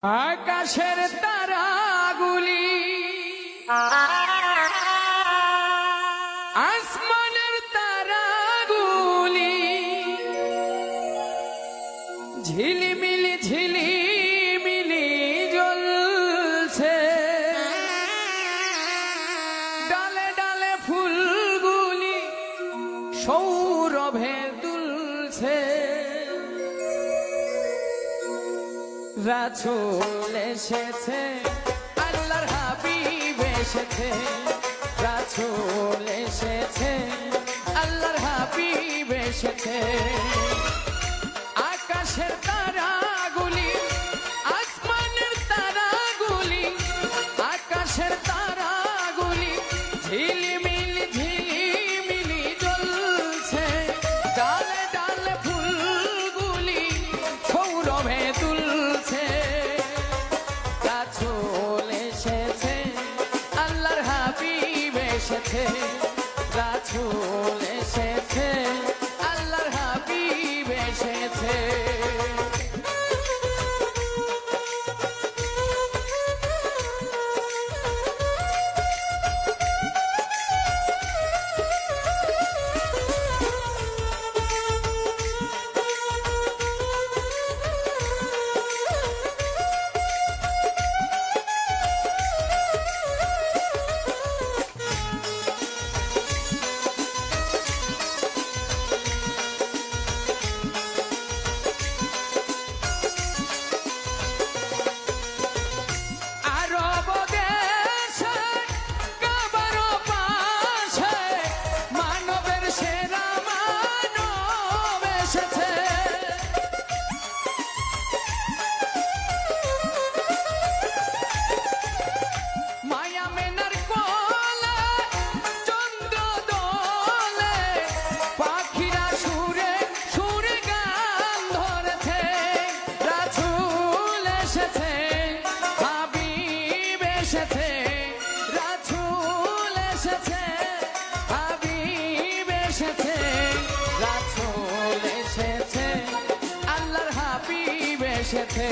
আকাশের তারাগুলি আসমানের তারাগুলি ঝিলিমিলি ঝিলিমিলি জ্বলছে, ডালে ডালে ফুলগুলি সৌরভে দুলছে। রাসূল এসেছে, আল্লাহর হাবিব এসেছে। রাসূল এসেছে, আল্লাহর হাবিব এসেছে। আকাশের তারাগুলি আসমানের তারাগুলি, আকাশের তারাগুলি ঝিলিমিলি ঝিলিমিলি জ্বলছে, ডালে ডালে ফুলগুলি সৌরভে দুলছে। রাসূল এসেছে, আল্লাহর হাবিব এসেছে। রাসূল এসেছে, আল্লাহর হাবিব এসেছে। রাসূল এসেছে, হাবিব এসেছে। রাসূল এসেছে, আল্লাহর হাবিব এসেছে।